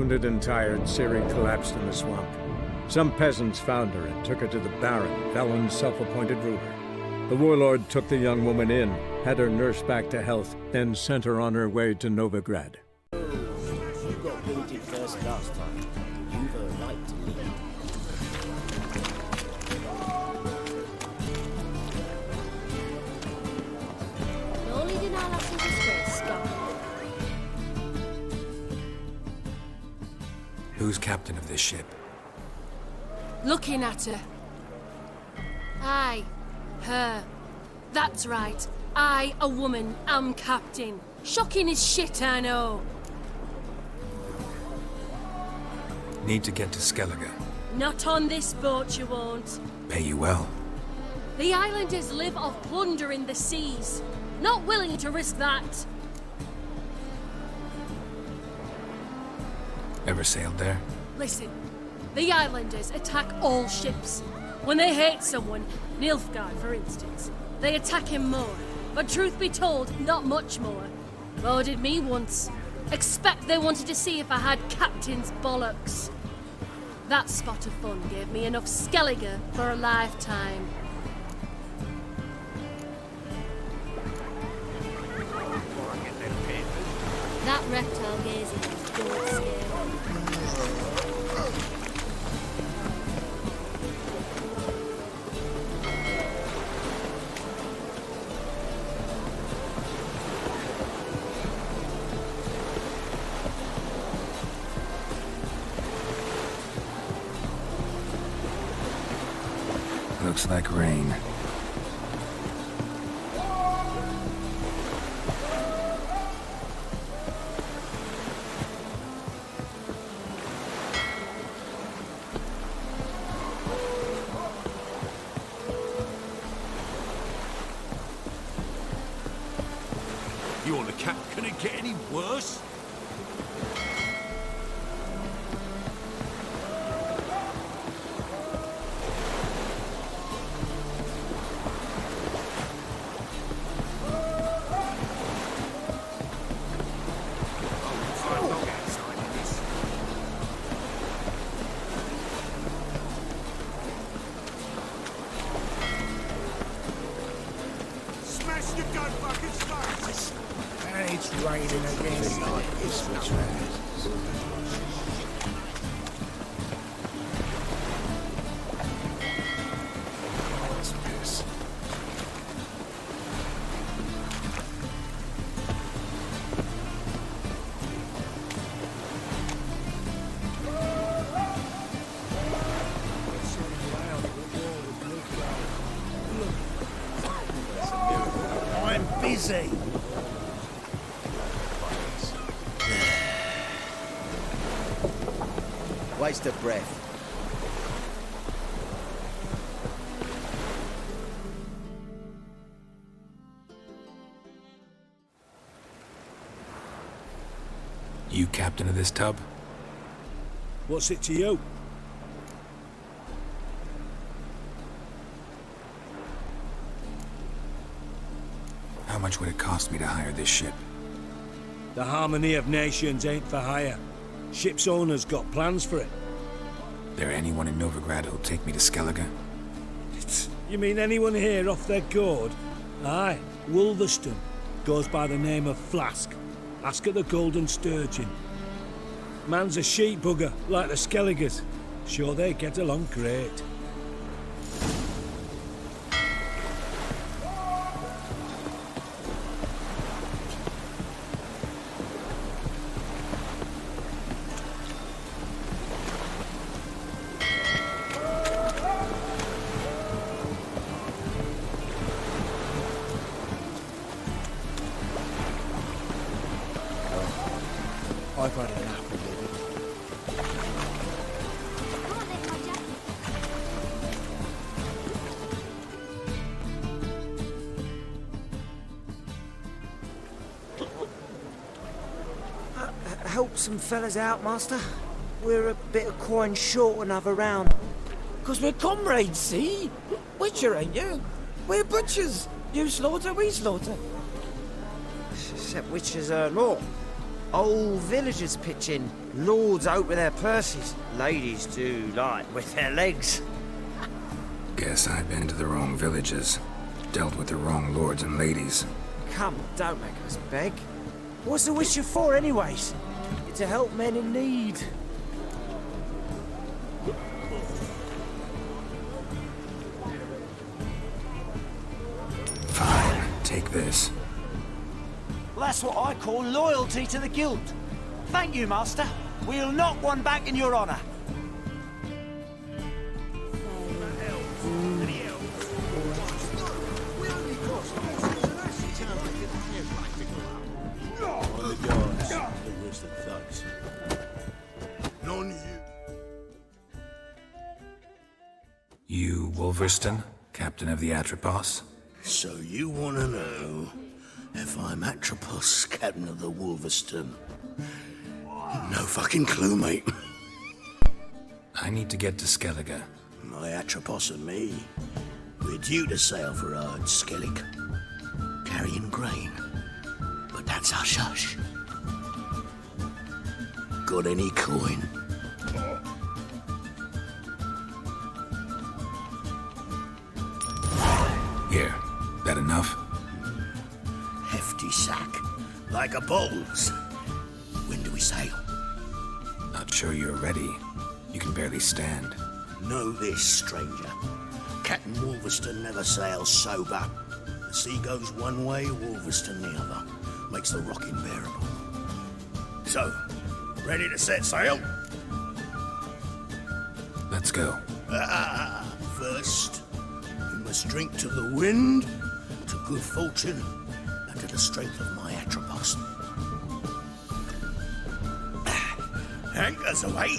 Wounded and tired, Ciri collapsed in the swamp. Some peasants found her and took her to the Baron, Valen's self-appointed ruler. The warlord took the young woman in, had her nursed back to health, then sent her on her way to Novigrad. You got wounded first last time. You've a right to live. Only did I last disgrace, Scott. Who's captain of this ship? Looking at her. Aye, her. That's right. I, a woman, am captain. Shocking as shit, I know. Need to get to Skelige. Not on this boat, you won't. Pay you well. The islanders live off plunder in the seas. Not willing to risk that. Ever sailed there? Listen, the islanders attack all ships. When they hate someone, Nilfgaard for instance, they attack him more. But truth be told, not much more. Boarded me once. Expect they wanted to see if I had captain's bollocks. That spot of fun gave me enough Skelige for a lifetime. That reptile gazing was don't scare me. Looks like rain. You're the cap. Can it get any worse? Smash your gun buckets first! It's raining again. It's witcher3. I'm busy. Waste of breath. You captain of this tub? What's it to you? How much would it cost me to hire this ship? The harmony of nations ain't for hire. Ship's owners got plans for it. There anyone in Novigrad who'll take me to Skelige? You mean anyone here off their gourd? Aye, Wolverston. Goes by the name of Flask. Ask at the Golden Sturgeon. Man's a sheep bugger, like the Skeligers. Sure they get along great. I've had enough of it. Come on then, Roger. Help some fellas out, master. We're a bit of coin short another round. 'Cause we're comrades, see? Witcher, ain't you? We're butchers. You slaughter, we slaughter. Except witches earn more. Old villagers pitch in. Lords out with their purses. Ladies do like with their legs. Guess I've been to the wrong villages. Dealt with the wrong lords and ladies. Come, don't make us beg. What's the Witcher for, anyways? To help men in need. Fine, take this. Well, that's what I call loyalty to the guild. Thank you, Master. We'll knock one back in your honor. You, Wolverston, captain of the Atropos? So you want to know if I'm Atropos, captain of the Wolverston? No fucking clue, mate. I need to get to Skelige. My Atropos and me, we're due to sail for our Skelige, carrying grain. But that's hush-hush. Got any coin? Here, that enough? Hefty sack, like a bull's. When do we sail? Not sure you're ready. You can barely stand. Know this, stranger. Captain Wolverston never sails sober. The sea goes one way, Wolverston the other. Makes the rocking bearable. So, ready to set sail? Let's go. First, we must drink to the wind, to good fortune, and to the strength of my Atropos. Anchors away.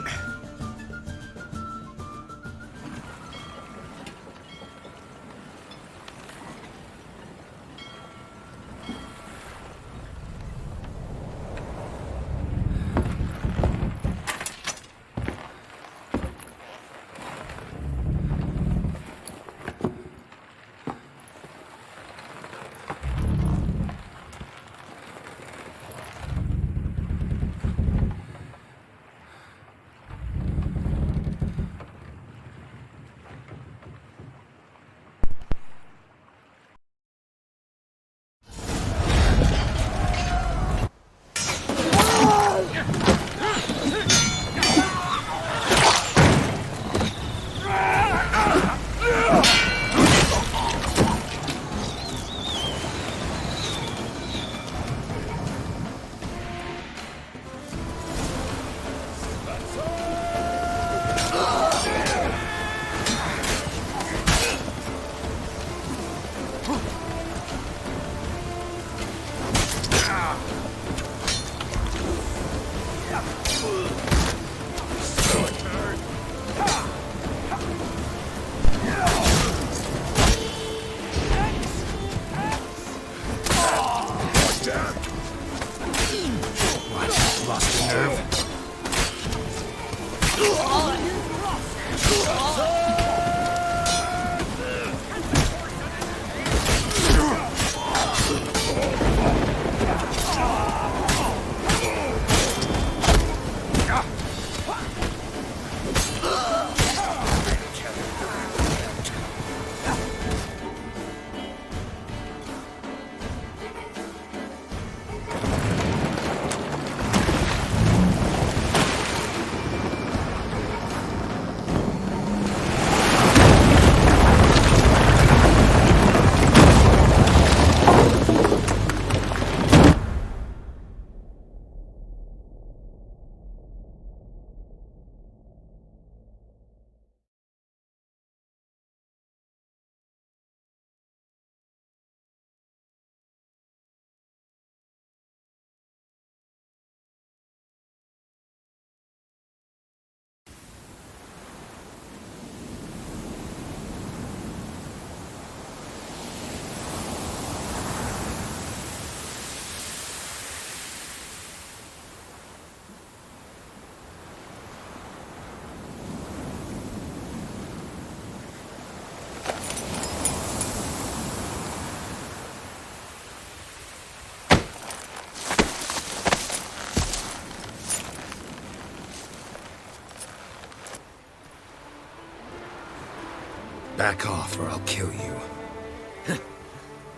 Back off or I'll kill you.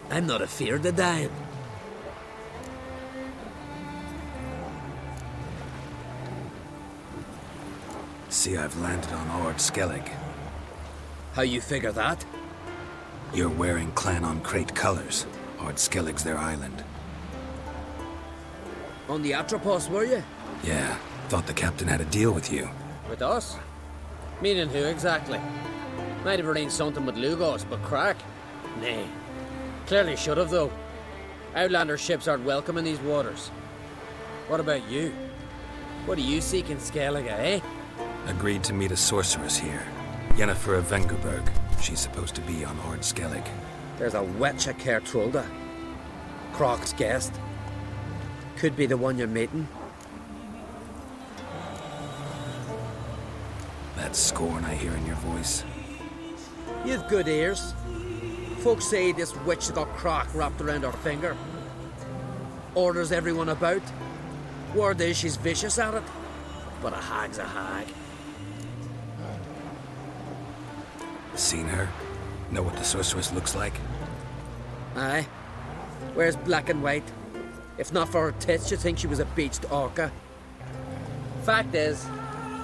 I'm not afeard of dying. See, I've landed on Skelige. How you figure that? You're wearing Clan on Crate colors. Skelige's their island. On the Atropos, were you? Yeah, thought the captain had a deal with you. With us? Meaning who exactly? Might have arranged something with Lugos, but crack? Nay. Clearly should have, though. Outlander ships aren't welcome in these waters. What about you? What do you seek in Skelige, eh? Agreed to meet a sorceress here. Yennefer of Vengerberg. She's supposed to be on Skelige. There's a witcher3. Croc's guest. Could be the one you're meeting. That scorn I hear in your voice. You've good ears. Folks say this witch has got croc wrapped around her finger. Orders everyone about. Word is she's vicious at it. But a hag's a hag. Seen her? Know what the sorceress looks like? Aye. Wears black and white. If not for her tits, you'd think she was a beached orca. Fact is,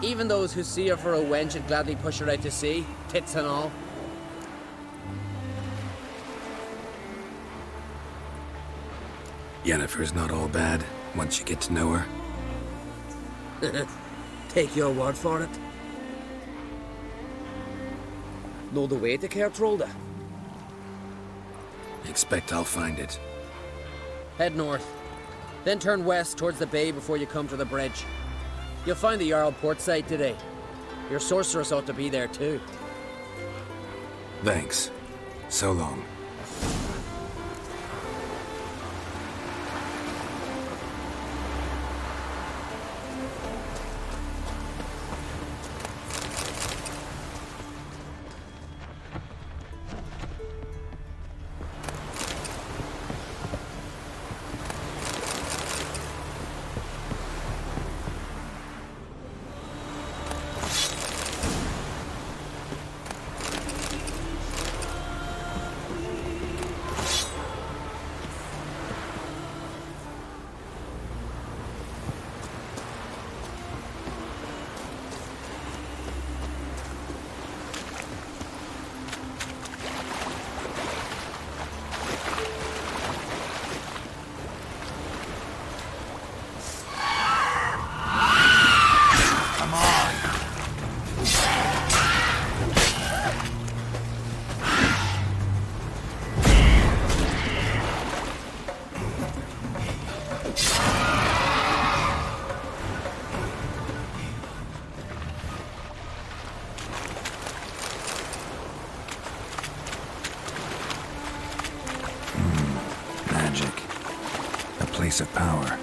even those who see her for a wench would gladly push her out to sea, tits and all. Yennefer's not all bad, once you get to know her. Take your word for it. Know the way to Kertrolda? Expect I'll find it. Head north. Then turn west towards the bay before you come to the bridge. You'll find the Jarl port site today. Your sorceress ought to be there too. Thanks. So long. Place of power.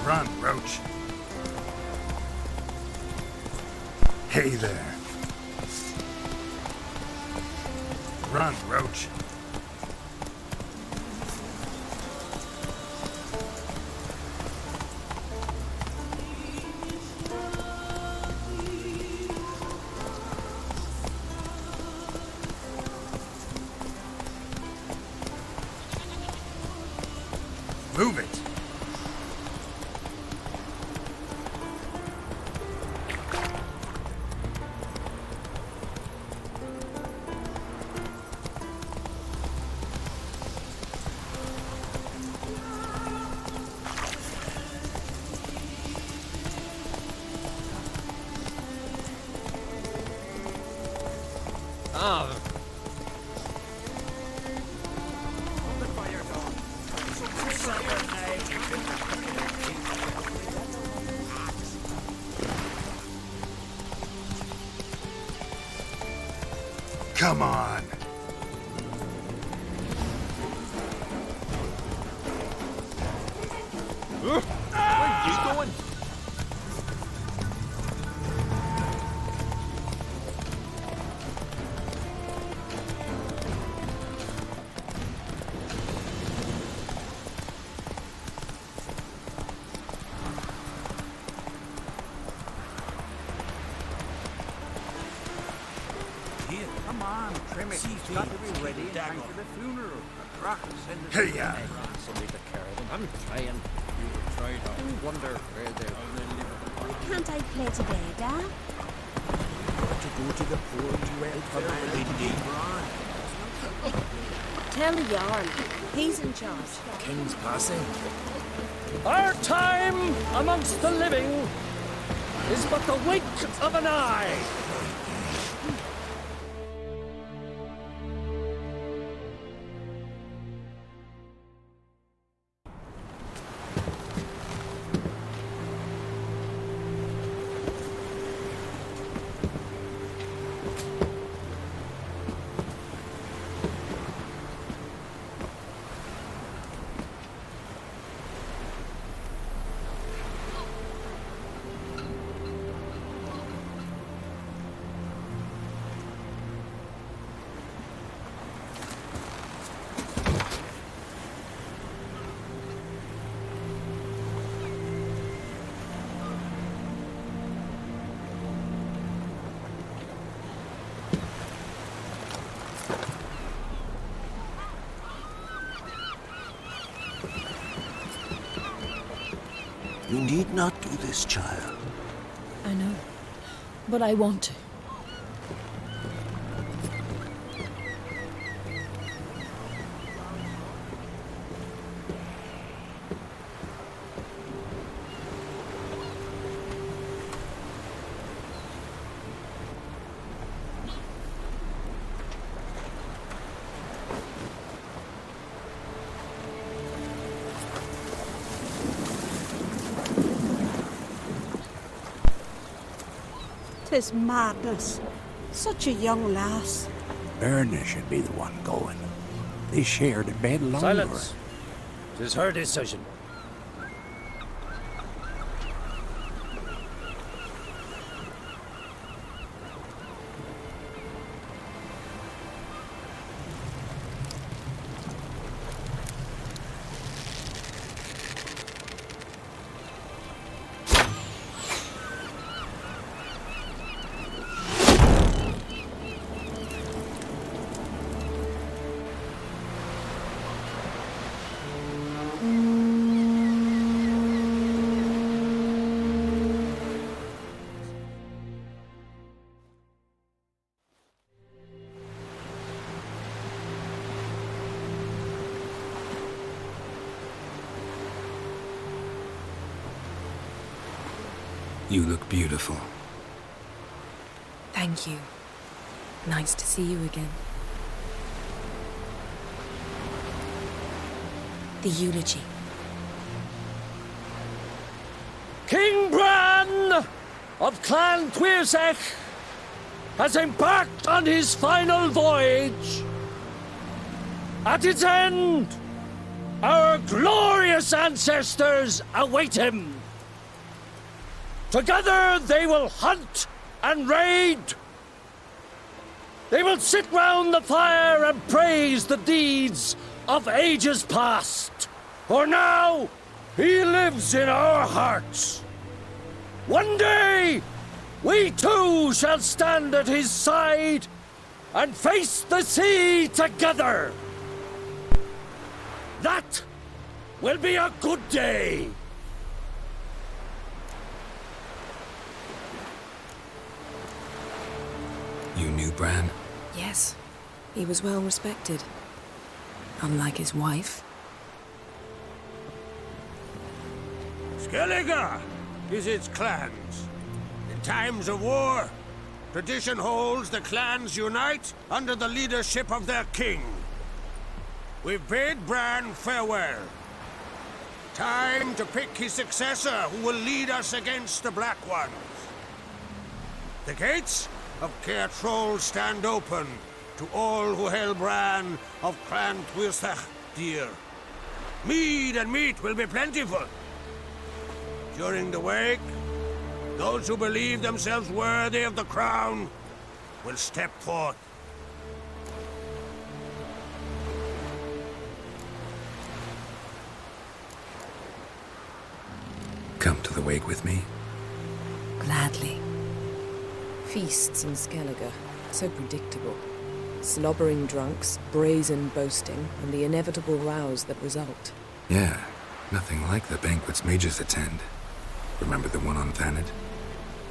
Run, Roach. Hey there. Run, Roach. Move it. Come on. Where are you going? Come on, trim it. It's got to be ready in time for the funeral. Hey, yeah. Somebody to carry them. I'm trying. You were trying. I wonder where they're Can't I play today, Dad? To go to the poor welfare indeed. Tell the yarn. He's in charge. King's passing. Our time amongst the living is but the wink of an eye. You need not do this, child. I know, but I want to. Tis madness. Such a young lass. Erna should be the one going. They shared a bed longer. Silence. It is her decision. You look beautiful. Thank you. Nice to see you again. The eulogy. King Bran of Clan Twirsech has embarked on his final voyage. At its end, our glorious ancestors await him. Together they will hunt and raid. They will sit round the fire and praise the deeds of ages past. For now, he lives in our hearts. One day, we too shall stand at his side and face the sea together. That will be a good day. You knew Bran? Yes, he was well respected. Unlike his wife. Skelige visits clans. In times of war, tradition holds the clans unite under the leadership of their king. We've bid Bran farewell. Time to pick his successor who will lead us against the Black Ones. The gates of Caer stand open to all who hail Bran of Clan Twilsach dear. Mead and meat will be plentiful. During the wake, those who believe themselves worthy of the crown will step forth. Come to the wake with me? Gladly. Feasts in Skelige, so predictable. Slobbering drunks, brazen boasting, and the inevitable rows that result. Yeah, nothing like the banquets mages attend. Remember the one on Thanedd?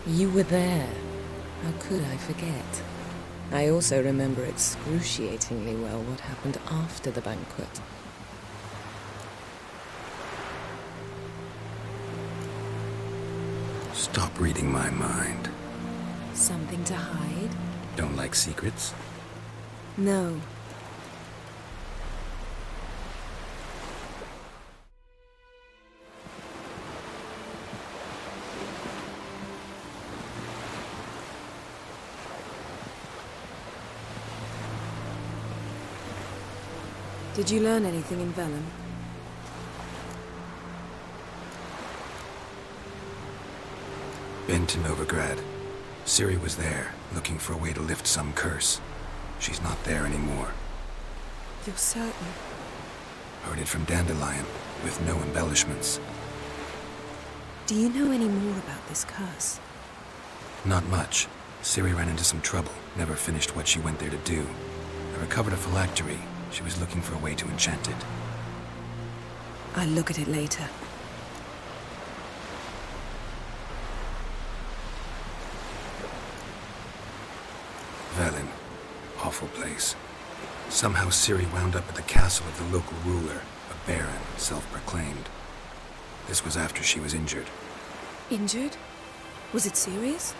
You were there. How could I forget? I also remember excruciatingly well what happened after the banquet. Stop reading my mind. Something to hide? Don't like secrets? No. Did you learn anything in Velen? Been to Novigrad. Ciri was there, looking for a way to lift some curse. She's not there anymore. You're certain? Heard it from Dandelion, with no embellishments. Do you know any more about this curse? Not much. Ciri ran into some trouble, never finished what she went there to do. I recovered a phylactery. She was looking for a way to enchant it. I'll look at it later. Velen. Awful place. Somehow Ciri wound up at the castle of the local ruler, a baron, self-proclaimed. This was after she was injured. Injured? Was it serious?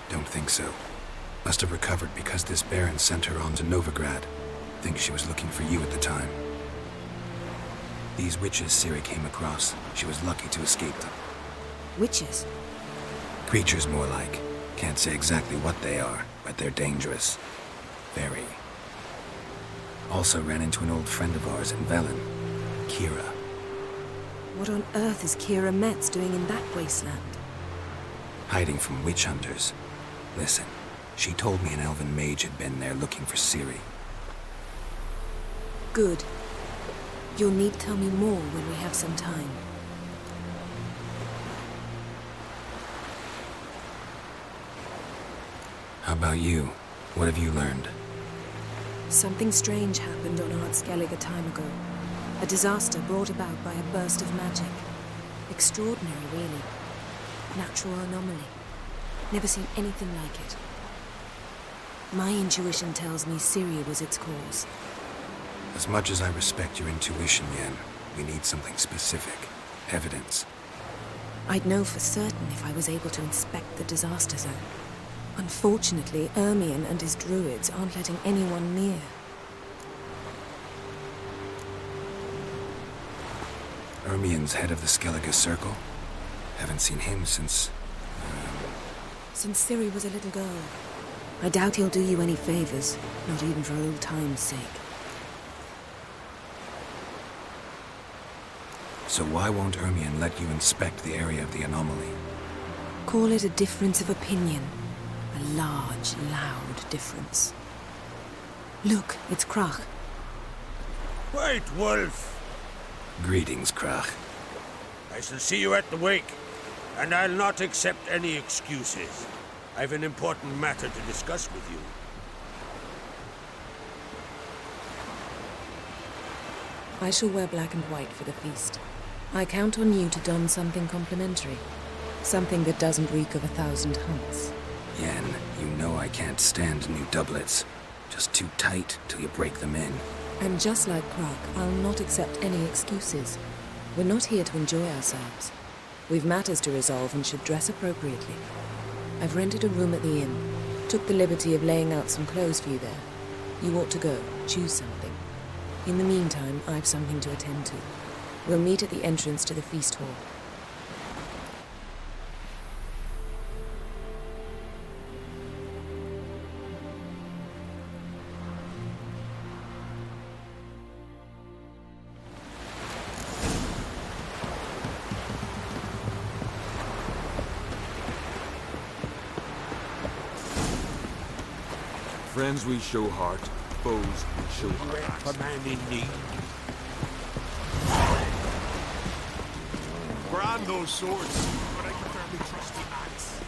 Don't think so. Must have recovered because this baron sent her on to Novigrad. Think she was looking for you at the time. These witches Ciri came across, she was lucky to escape them. Witches? Creatures more like. Can't say exactly what they are, but they're dangerous. Very. Also ran into an old friend of ours in Velen, Kira. What on earth is Kira Metz doing in that wasteland? Hiding from witch hunters. Listen, she told me an elven mage had been there looking for Ciri. Good. You'll need to tell me more when we have some time. How about you? What have you learned? Something strange happened on Ard Skellige a time ago. A disaster brought about by a burst of magic. Extraordinary, really. Natural anomaly. Never seen anything like it. My intuition tells me Ciri was its cause. As much as I respect your intuition, Yen, we need something specific. Evidence. I'd know for certain if I was able to inspect the disaster zone. Unfortunately, Ermion and his druids aren't letting anyone near. Ermion's head of the Skelige Circle? Haven't seen him since... Since Ciri was a little girl. I doubt he'll do you any favors, not even for old time's sake. So why won't Ermion let you inspect the area of the anomaly? Call it a difference of opinion. A large, loud difference. Look, it's Král. Wait, Wolf! Greetings, Král. I shall see you at the wake, and I'll not accept any excuses. I've an important matter to discuss with you. I shall wear black and white for the feast. I count on you to don something complimentary. Something that doesn't reek of 1,000 hunts. Yen, you know I can't stand new doublets. Just too tight till you break them in. And just like Král, I'll not accept any excuses. We're not here to enjoy ourselves. We've matters to resolve and should dress appropriately. I've rented a room at the inn. Took the liberty of laying out some clothes for you there. You ought to go. Choose something. In the meantime, I've something to attend to. We'll meet at the entrance to the feast hall. Friends we show heart, foes we show heart. For man in need. Brand those swords, but I can fairly trust the axe.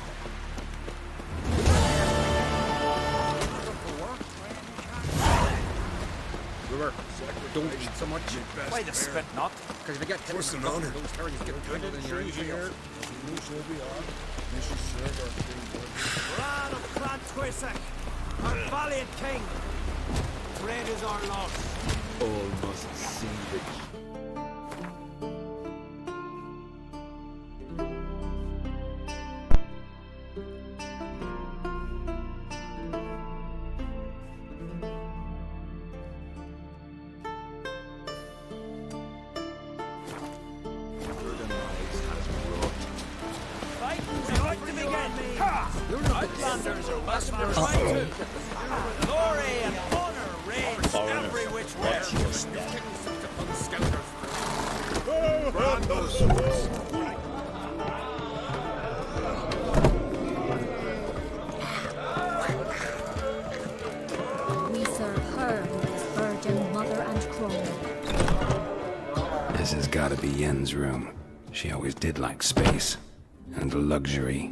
River, don't eat so much. Why the spit not? Because if you get What's an honor? those targets get dwindled in your ear. Lad of Clan Twisek, our valiant king. Dread is our loss. All must see the Glory and honor reigns every which way. Brand those swords. We serve her who is virgin, mother, and crone. This has gotta be Yen's room. She always did like space. And luxury.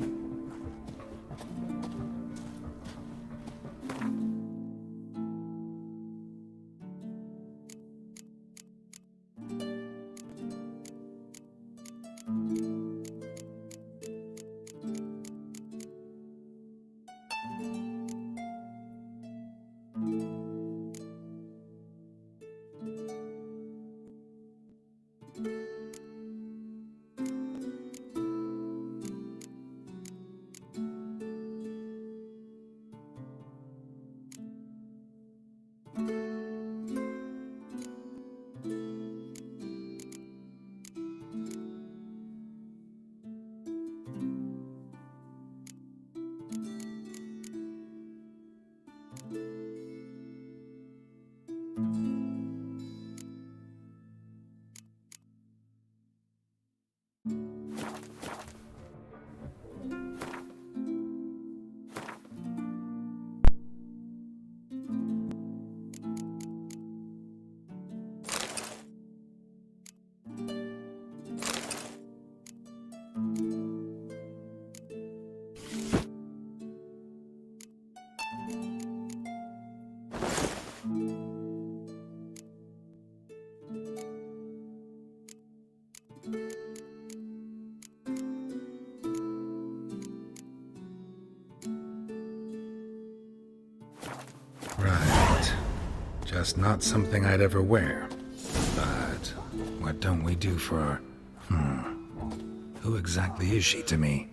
Right. Just not something I'd ever wear. But what don't we do for our... Who exactly is she to me?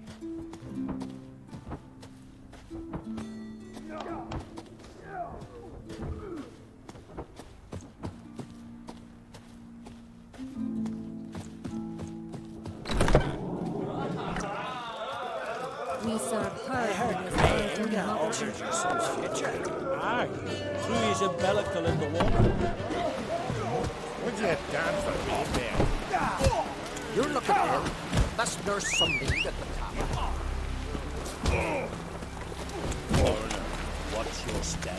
We serve her who is virgin, mother, and crone. Aye, threw his umbilical in the water. Would you dance for me there? You're looking ill. Let's nurse some lead at the tavern. Watch your step.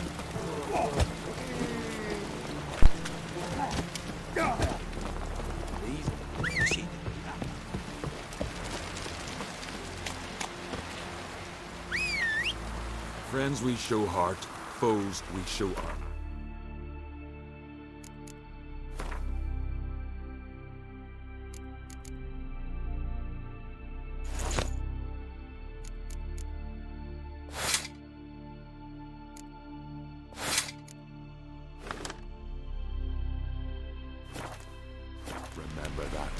Friends we show heart, foes we show armor. Remember that.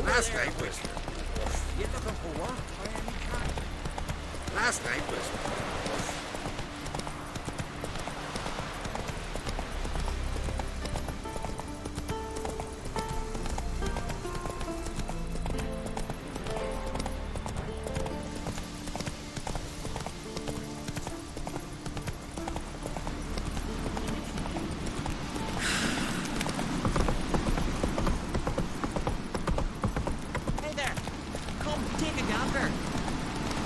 Last night was... You looking for what? Last night was...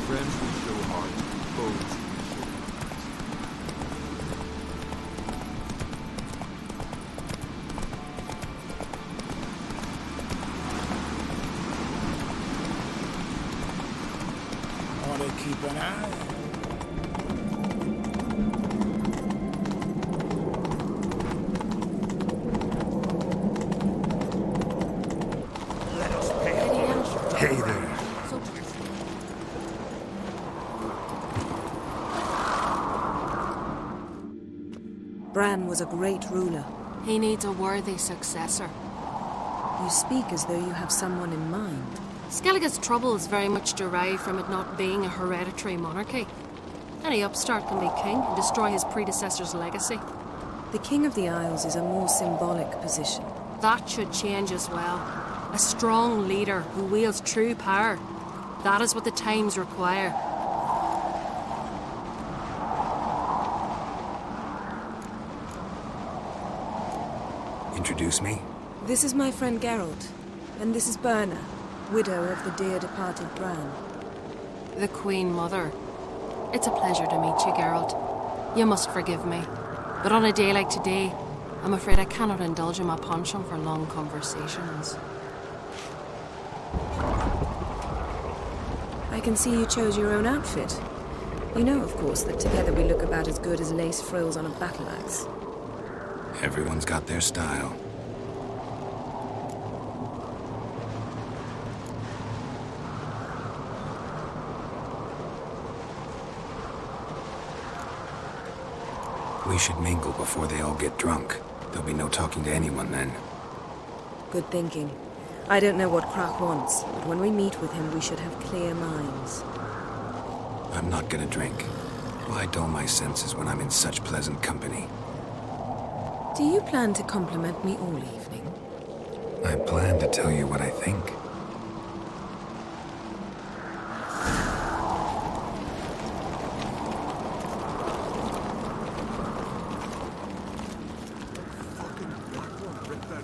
Friends we show heart, foes we show Ought to keep an eye. Hey there. Bran was a great ruler. He needs a worthy successor. You speak as though you have someone in mind. Skelige's troubles very much derive from it not being a hereditary monarchy. Any upstart can be king and destroy his predecessor's legacy. The King of the Isles is a more symbolic position. That should change as well. A strong leader who wields true power. That is what the times require. Introduce me? This is my friend Geralt, and this is Berna, widow of the dear departed Bran. The Queen Mother. It's a pleasure to meet you, Geralt. You must forgive me, but on a day like today, I'm afraid I cannot indulge in my penchant for long conversations. I can see you chose your own outfit. You know, of course, that together we look about as good as lace frills on a battle axe. Everyone's got their style. We should mingle before they all get drunk. There'll be no talking to anyone then. Good thinking. I don't know what Král wants, but when we meet with him, we should have clear minds. I'm not gonna drink. Why dull my senses when I'm in such pleasant company? Do you plan to compliment me all evening? I plan to tell you what I think.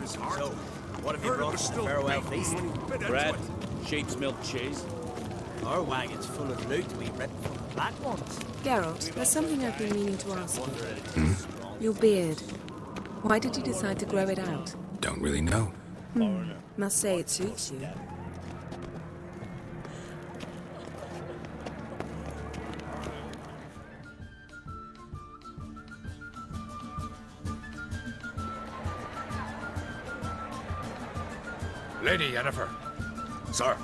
So, what have you brought us to the farewell feast? Bread, sheep's milk cheese. Our wagon's full of loot to be ripped from the black ones. Geralt, there's something I've been meaning to ask you. Your beard. Why did you decide to grow it out? Don't really know. Must say it suits you. Lady Yennefer. Sir.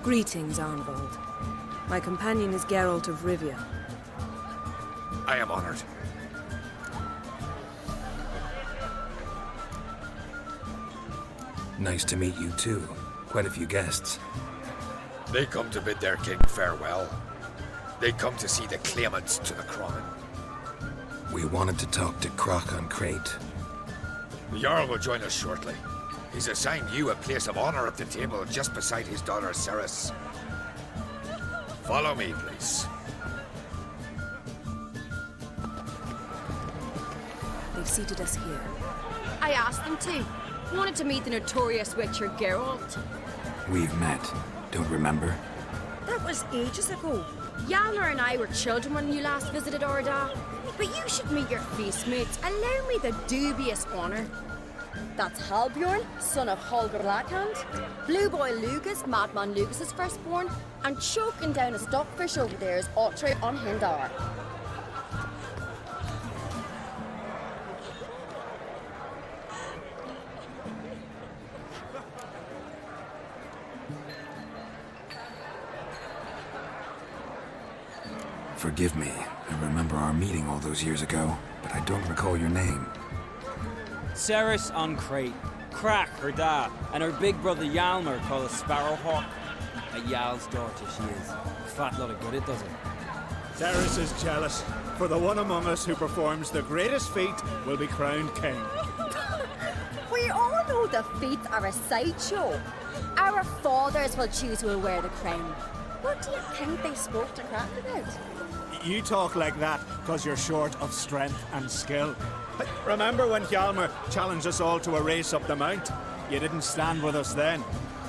Greetings, Arnvold. My companion is Geralt of Rivia. I am honored. Nice to meet you too. Quite a few guests. They come to bid their king farewell. They come to see the claimants to the crown. We wanted to talk to Croc on Crate. The Jarl will join us shortly. He's assigned you a place of honor at the table just beside his daughter Ceres. Follow me, please. They've seated us here. I asked them to. Wanted to meet the notorious witcher Geralt. We've met. Don't remember? That was ages ago. Hjalmar and I were children when you last visited Orda. But you should meet your feast mates. Allow me the dubious honour. That's Halbjorn, son of Holger Blackhand. Blue Boy Lugas, Madman Lugas' firstborn. And choking down a stockfish over there is Otre on Hindar. Forgive me. I remember our meeting all those years ago, but I don't recall your name. Ceres on Crate, Crack her dad, and her big brother Hjalmar called a Sparrowhawk. A Jarl's daughter she is. Fat lot of good it does it. Ceres is jealous, for the one among us who performs the greatest feat will be crowned king. We all know the feats are a sideshow. Our fathers will choose who will wear the crown. What do you think they spoke to Crack about? You talk like that because you're short of strength and skill. Remember when Hjalmar challenged us all to a race up the mount? You didn't stand with us then.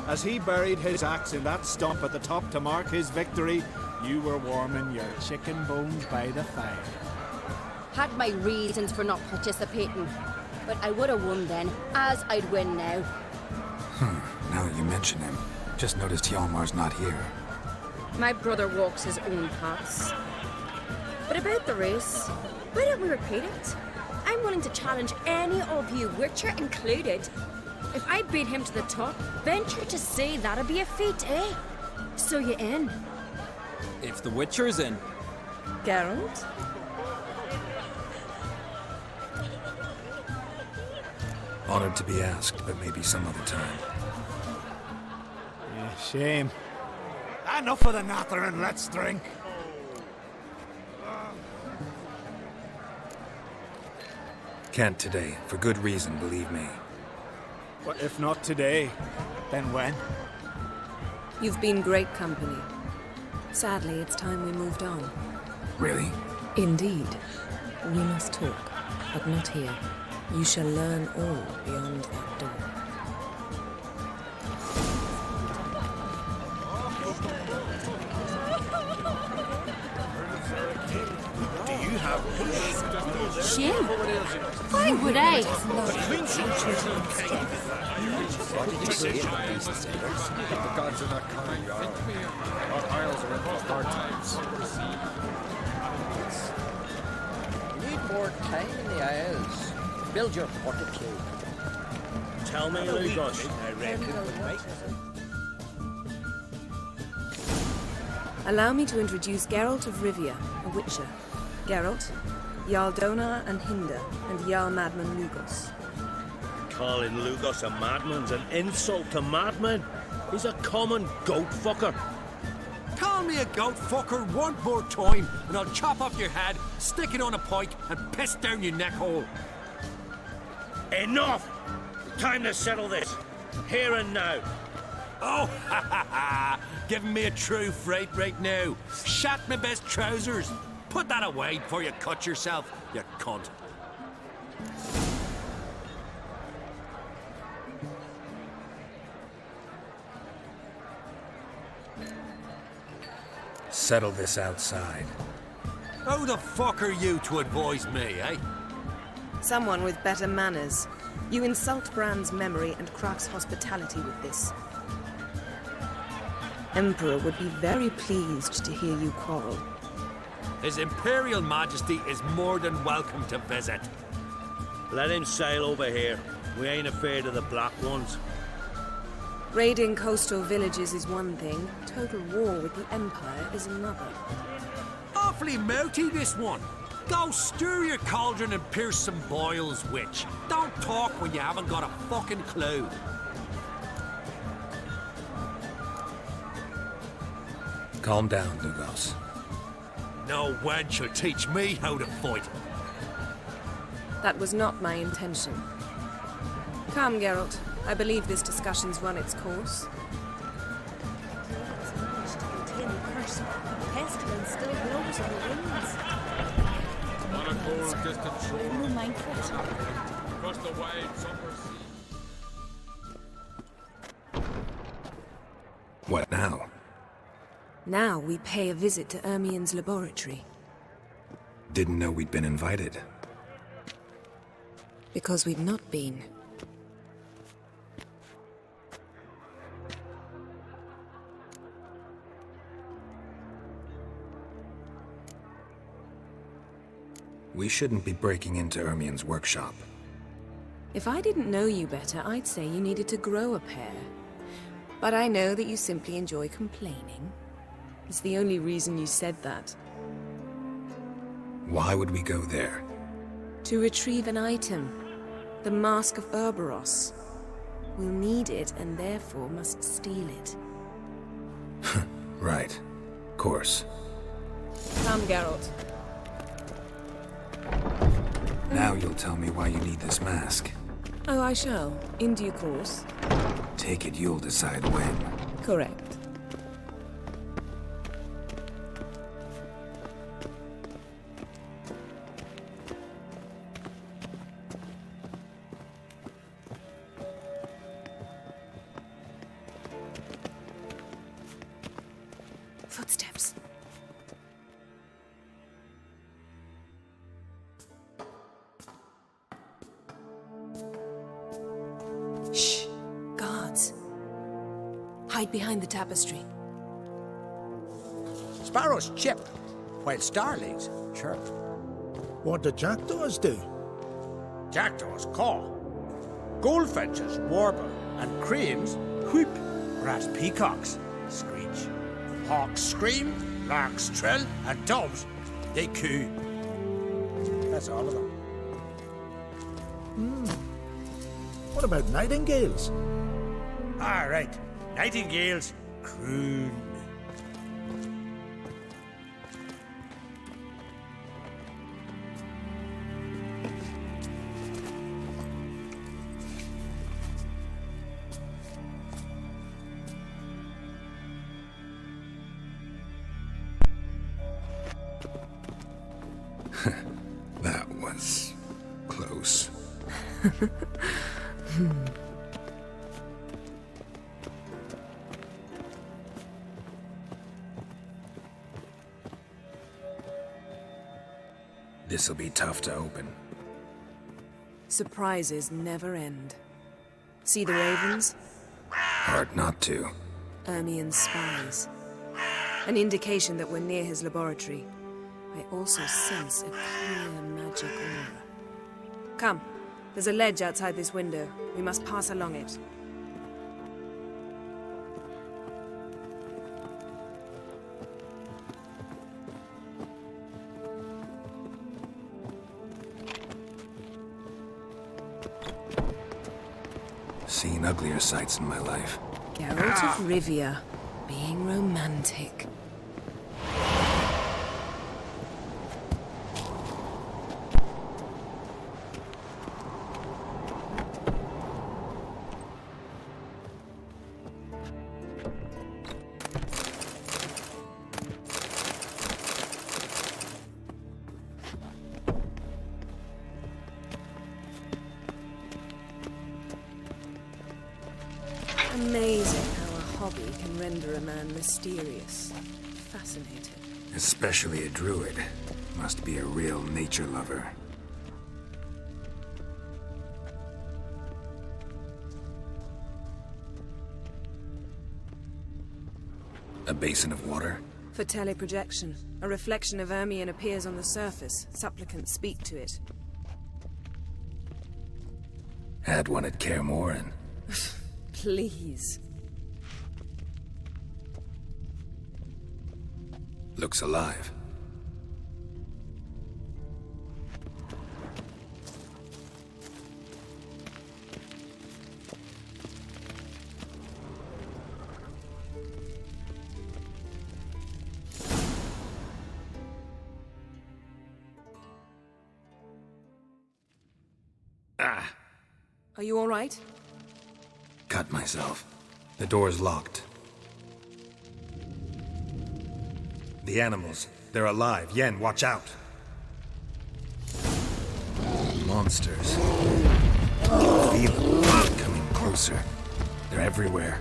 As he buried his axe in that stump at the top to mark his victory, you were warming your chicken bones by the fire. Had my reasons for not participating, but I would have won then, as I'd win now. Now that you mention him, just noticed Hjalmar's not here. My brother walks his own paths. But about the race, why don't we repeat it? I'm willing to challenge any of you, Witcher included. If I beat him to the top, venture to say that'd be a feat, eh? So you in? If the Witcher's in. Geralt? Honored to be asked, but maybe some other time. Yeah, shame. Enough of the nattering, let's drink. Can't today, for good reason, believe me. But if not today, then when? You've been great company. Sadly, it's time we moved on. Really? Indeed. We must talk, but not here. You shall learn all beyond that door. Do you have Shame. Why would I? What did you say about these sailors? The gods are not kind, Jarl. Our isles are in for hard times. You need more time in the Isles. Build your fortitude. Tell me, Lugos. I reckon. Allow me to introduce Geralt of Rivia, a witcher. Geralt, Jarl Donar and Hinder, and Jarl Madman Lugos. Calling Lugos a madman's an insult to madman. He's a common goat fucker. Call me a goat fucker one more time, and I'll chop off your head, stick it on a pike, and piss down your neck hole. Enough! Time to settle this. Here and now. Oh, ha ha ha! Giving me a true fright right now. Shat my best trousers. Put that away before you cut yourself, you cunt. Settle this outside. Who the fuck are you to advise me, eh? Someone with better manners. You insult Bran's memory and Crack's hospitality with this. Emperor would be very pleased to hear you quarrel. His Imperial Majesty is more than welcome to visit. Let him sail over here. We ain't afraid of the Black Ones. Raiding coastal villages is one thing. Total war with the Empire is another. Awfully mouty, this one. Go stir your cauldron and pierce some boils, witch. Don't talk when you haven't got a fucking clue. Calm down, Lugos. No wench will teach me how to fight. That was not my intention. Come, Geralt. I believe this discussion's run its course. Pestilence still blows in the winds. On a cold, distant shore. No mind for it. Across the wide summer sea. What now? Now we pay a visit to Ermien's laboratory. Didn't know we'd been invited. Because we've not been. We shouldn't be breaking into Ermien's workshop. If I didn't know you better, I'd say you needed to grow a pair. But I know that you simply enjoy complaining. It's the only reason you said that. Why would we go there? To retrieve an item. The Mask of Urboros. We'll need it and therefore must steal it. Right. Course. Come, Geralt. Now you'll tell me why you need this mask. Oh, I shall. In due course. Take it you'll decide when. Correct. Footsteps. Shh. Guards. Hide behind the tapestry. Sparrows chip, while starlings chirp. What do jackdaws do? Jackdaws caw. Goldfinches warble, and cranes whoop, whereas peacocks screech. Hawks scream, larks trill, and doves, they coo. That's all of them. What about nightingales? All right, nightingales croon. That was close. This'll be tough to open. Surprises never end. See the ravens? Hard not to. Ermien's spies. An indication that we're near his laboratory. I also sense a clear magic aura. Come, there's a ledge outside this window. We must pass along it. Seen uglier sights in my life. Geralt of Rivia, being romantic. Amazing how a hobby can render a man mysterious. Fascinating. Especially a druid. Must be a real nature lover. A basin of water? For teleprojection, a reflection of Ermien appears on the surface. Supplicants speak to it. Had one at Kaer Morhen. Please. Looks alive. Are you all right? cut myself. The door's locked. The animals. They're alive. Yen, watch out. Monsters. Feel them coming closer. They're everywhere.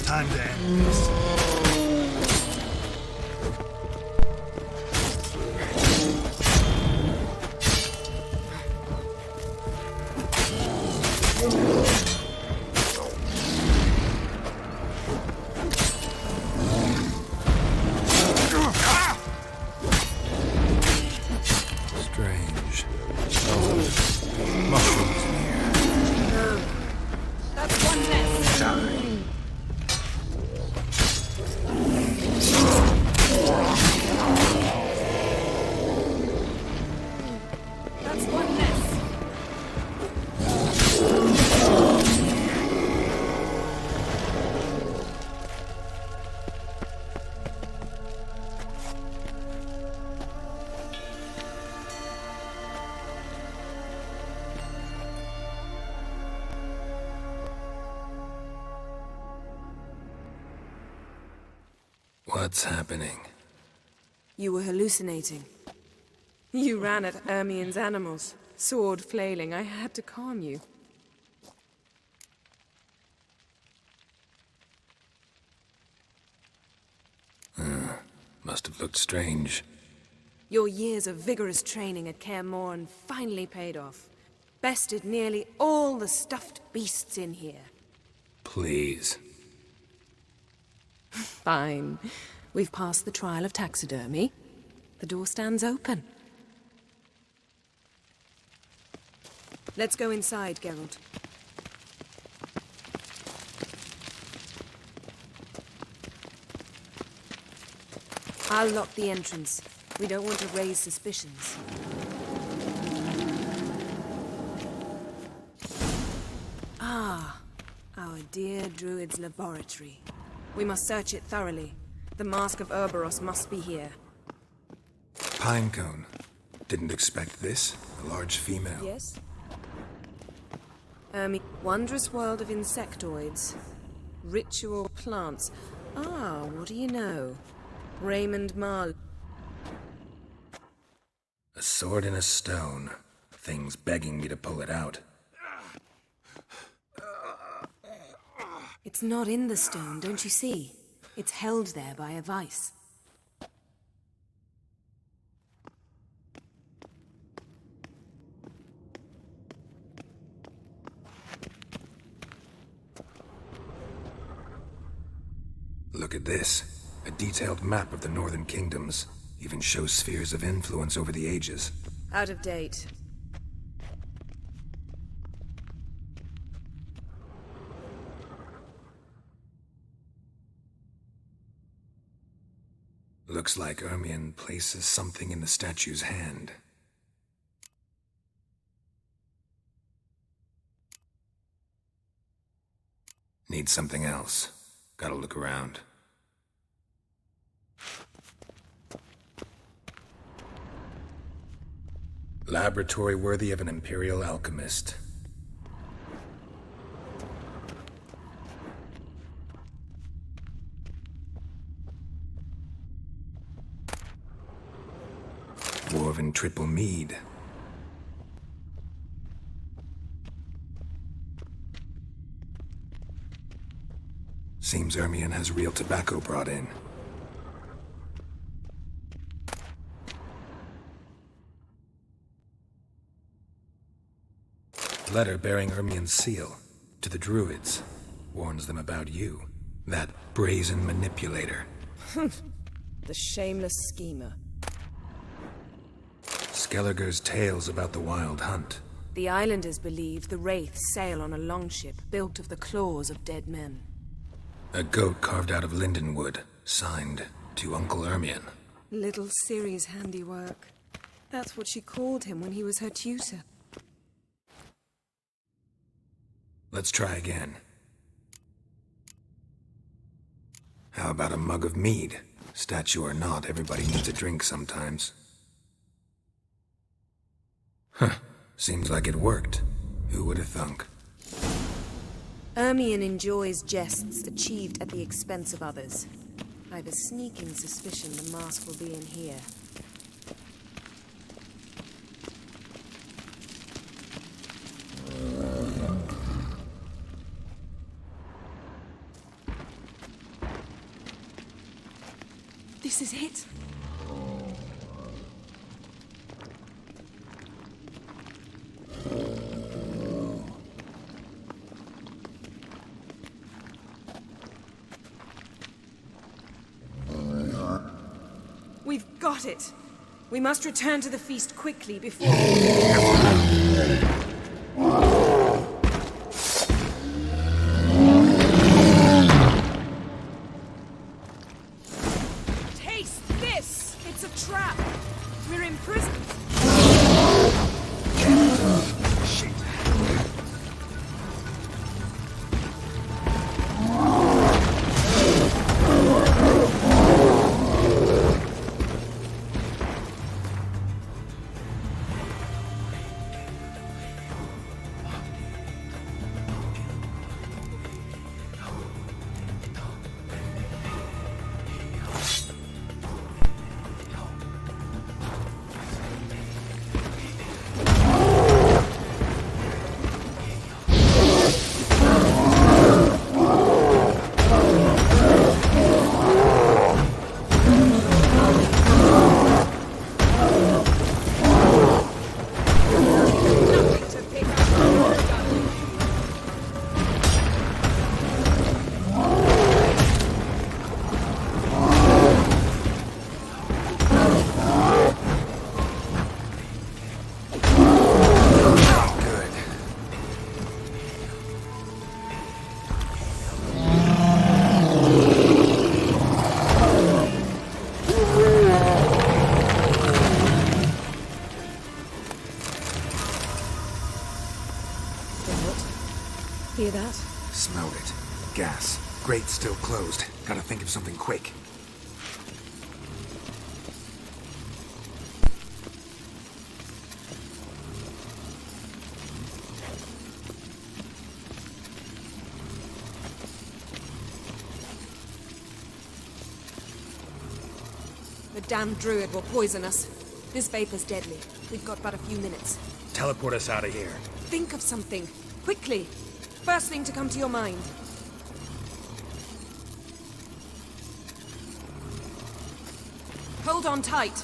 Time to end this. Strange. Mushrooms in here. That's one less. That's one less. What's happening? You were hallucinating. You ran at Ermien's animals, sword flailing. I had to calm you. Must have looked strange. Your years of vigorous training at Kaer Morhen finally paid off. Bested nearly all the stuffed beasts in here. Please. Fine. We've passed the trial of taxidermy. The door stands open. Let's go inside, Geralt. I'll lock the entrance. We don't want to raise suspicions. Ah, our dear druid's laboratory. We must search it thoroughly. The Mask of Ouroboros must be here. Pinecone. Didn't expect this. A large female. Yes? Wondrous world of insectoids. Ritual plants. Ah, what do you know? Raymond Marl. A sword in a stone. Thing's begging me to pull it out. It's not in the stone, don't you see? It's held there by a vice. Look at this. A detailed map of the northern kingdoms. Even shows spheres of influence over the ages. Out of date. Looks like Ermien places something in the statue's hand. Need something else. Gotta look around. Laboratory worthy of an imperial alchemist. Dwarven triple mead. Seems Ermien has real tobacco brought in. Letter bearing Ermien's seal to the druids. Warns them about you. That brazen manipulator. The shameless schemer. Skelige's tales about the wild hunt. The islanders believe the wraiths sail on a longship built of the claws of dead men. A goat carved out of lindenwood, signed to Uncle Ermien. Little Ciri's handiwork. That's what she called him when he was her tutor. Let's try again. How about a mug of mead? Statue or not, everybody needs a drink sometimes. Huh. Seems like it worked. Who would have thunk? Ermion enjoys jests achieved at the expense of others. I've a sneaking suspicion the mask will be in here. This is it. We've got it. We must return to the feast quickly before... Taste this! It's a trap! We're imprisoned! Shit. Hear that? Smelled it. Gas. Grate still closed. Gotta think of something quick. The damned druid will poison us. This vapor's deadly. We've got but a few minutes. Teleport us out of here. Think of something. Quickly. First thing to come to your mind. Hold on tight.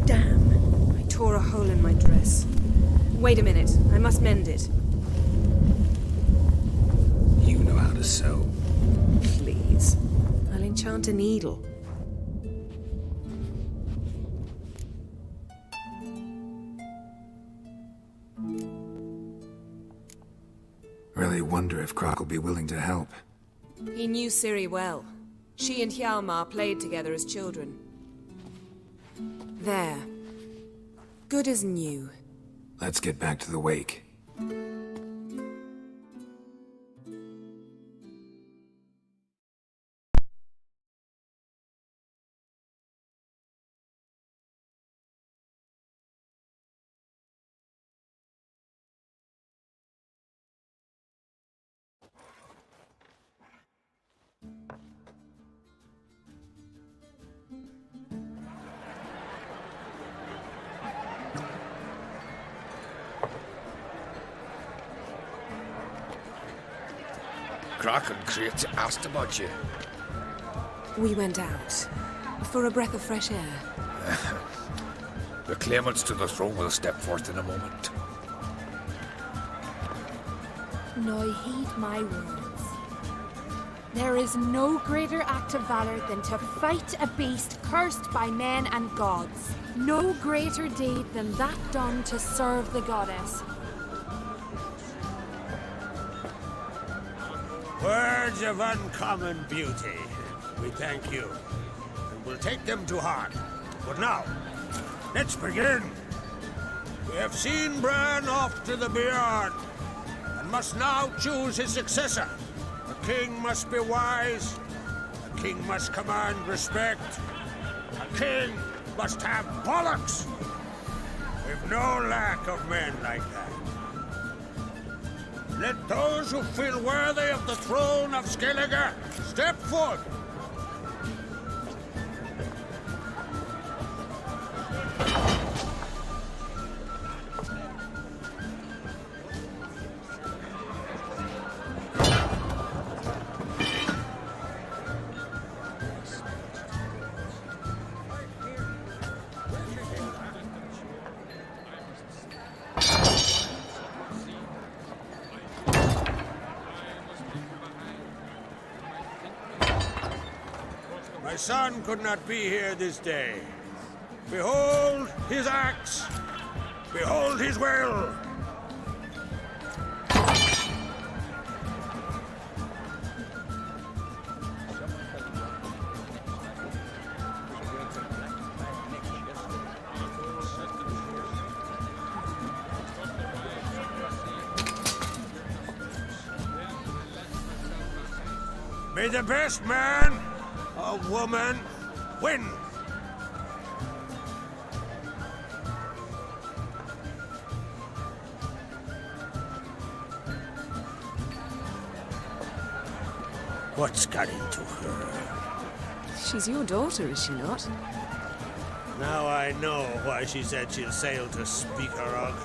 Damn. I tore a hole in my dress. Wait a minute. I must mend it. You know how to sew. Please. I'll enchant a needle. Really wonder if Croc will be willing to help. He knew Ciri well. She and Hjalmar played together as children. There. Good as new. Let's get back to the wake. Crach and Crate asked about you. We went out. For a breath of fresh air. The claimants to the throne will step forth in a moment. Now heed my words. There is no greater act of valor than to fight a beast cursed by men and gods. No greater deed than that done to serve the goddess. Words of uncommon beauty. We thank you, and we'll take them to heart. But now, let's begin. We have seen Bran off to the beyond, and must now choose his successor. A king must be wise, a king must command respect, a king must have bollocks. We've no lack of men like that. Let those who feel worthy of the throne of Skelige step forth. My son could not be here this day. Behold his axe. Behold his will. May the best man or woman win. What's got into her? She's your daughter, is she not? Now I know why she said she'll sail to Speakerog.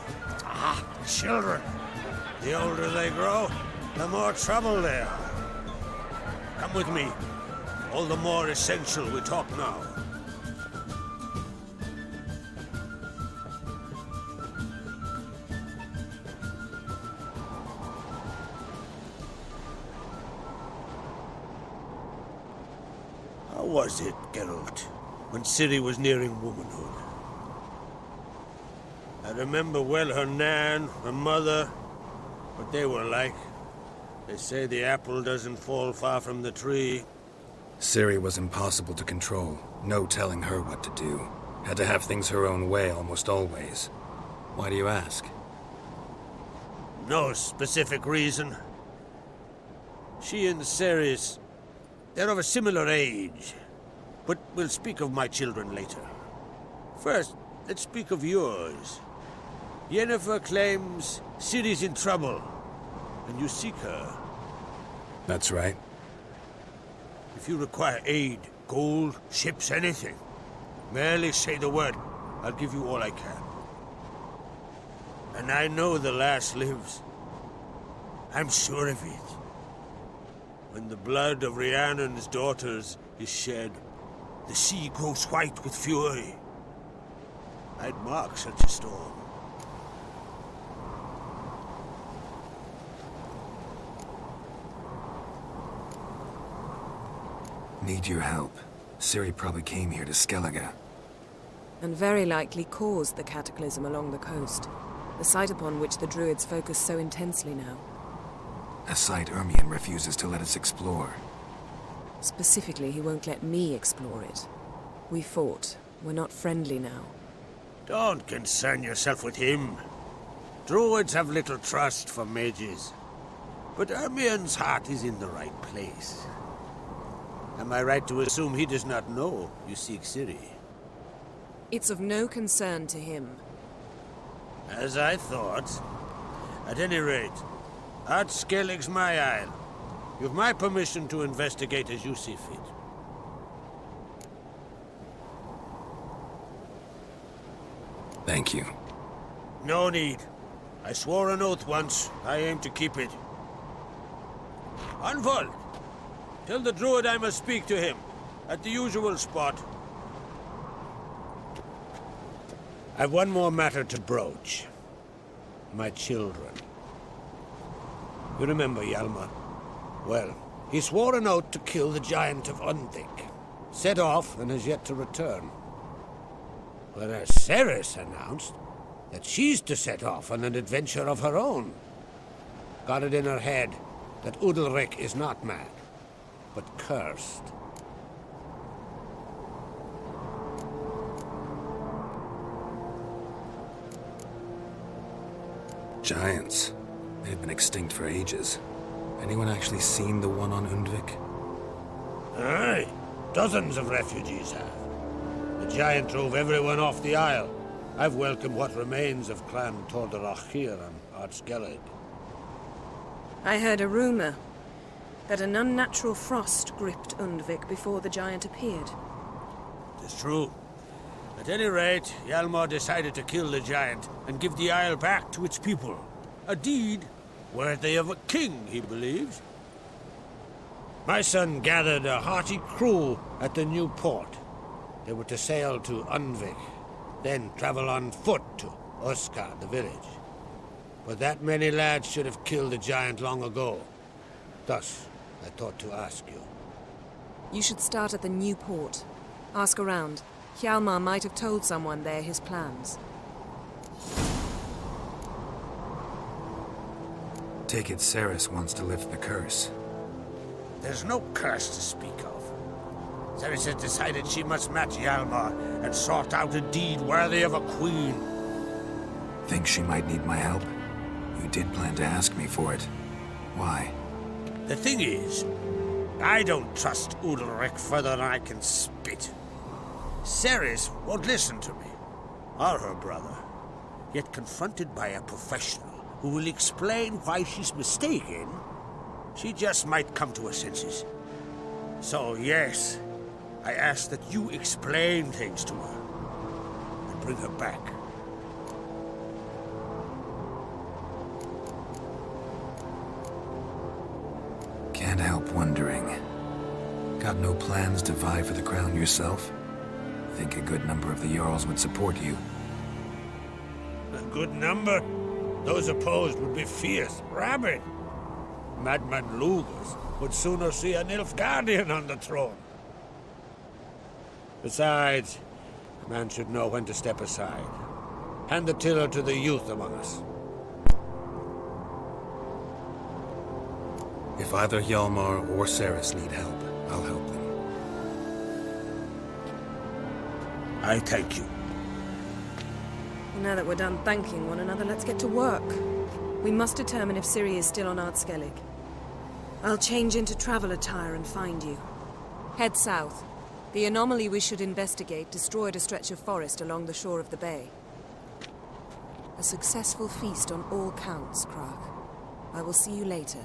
Ah, children. The older they grow, the more trouble they are. Come with me. All the more essential we talk now. How was it, Geralt, when Ciri was nearing womanhood? I remember well her nan, her mother, what they were like. They say the apple doesn't fall far from the tree. Ciri was impossible to control. No telling her what to do. Had to have things her own way almost always. Why do you ask? No specific reason. She and Ceres, they're of a similar age. But we'll speak of my children later. First, let's speak of yours. Yennefer claims Ciri's in trouble, and you seek her. That's right. If you require aid, gold, ships, anything, merely say the word. I'll give you all I can. And I know the lass lives. I'm sure of it. When the blood of Rhiannon's daughters is shed, the sea grows white with fury. I'd mark such a storm. Need your help. Ciri probably came here to Skelige. And very likely caused the cataclysm along the coast. The site upon which the Druids focus so intensely now. A site Ermion refuses to let us explore. Specifically, he won't let me explore it. We fought. We're not friendly now. Don't concern yourself with him. Druids have little trust for mages. But Ermion's heart is in the right place. Am I right to assume he does not know you seek Ciri? It's of no concern to him. As I thought. At any rate, Art Skellig's my isle. You've my permission to investigate as you see fit. Thank you. No need. I swore an oath once. I aim to keep it. Unfold! Tell the druid I must speak to him, at the usual spot. I've one more matter to broach. My children. You remember Hjalmar? Well, he swore an oath to kill the giant of Undvik. Set off and has yet to return. Whereas Ceres announced that she's to set off on an adventure of her own. Got it in her head that Udalric is not mad, but cursed. Giants. They've been extinct for ages. Anyone actually seen the one on Undvik? Aye. Dozens of refugees have. The giant drove everyone off the isle. I've welcomed what remains of Clan Tordarach here on Skelige. I heard a rumor that an unnatural frost gripped Undvik before the giant appeared. It's true. At any rate, Hjalmar decided to kill the giant and give the isle back to its people. A deed worthy of a king, he believes. My son gathered a hearty crew at the new port. They were to sail to Undvik, then travel on foot to Oskar, the village. But that many lads should have killed the giant long ago. Thus, I thought to ask you. You should start at the new port. Ask around. Hjalmar might have told someone there his plans. Take it Ceres wants to lift the curse. There's no curse to speak of. Ceres has decided she must match Hjalmar and sort out a deed worthy of a queen. Think she might need my help? You did plan to ask me for it. Why? The thing is, I don't trust Udalric further than I can spit. Ceres won't listen to me, or her brother. Yet confronted by a professional who will explain why she's mistaken, she just might come to her senses. So yes, I ask that you explain things to her and bring her back. Can't help wondering. Got no plans to vie for the crown yourself? Think a good number of the Jarls would support you. A good number? Those opposed would be fierce, rabid. Madman Lugas would sooner see an Nilfgaardian on the throne. Besides, a man should know when to step aside. Hand the tiller to the youth among us. If either Hjalmar or Ceres need help, I'll help them. I thank you. Now that we're done thanking one another, let's get to work. We must determine if Ciri is still on Skelige. I'll change into travel attire and find you. Head south. The anomaly we should investigate destroyed a stretch of forest along the shore of the bay. A successful feast on all counts, Král. I will see you later.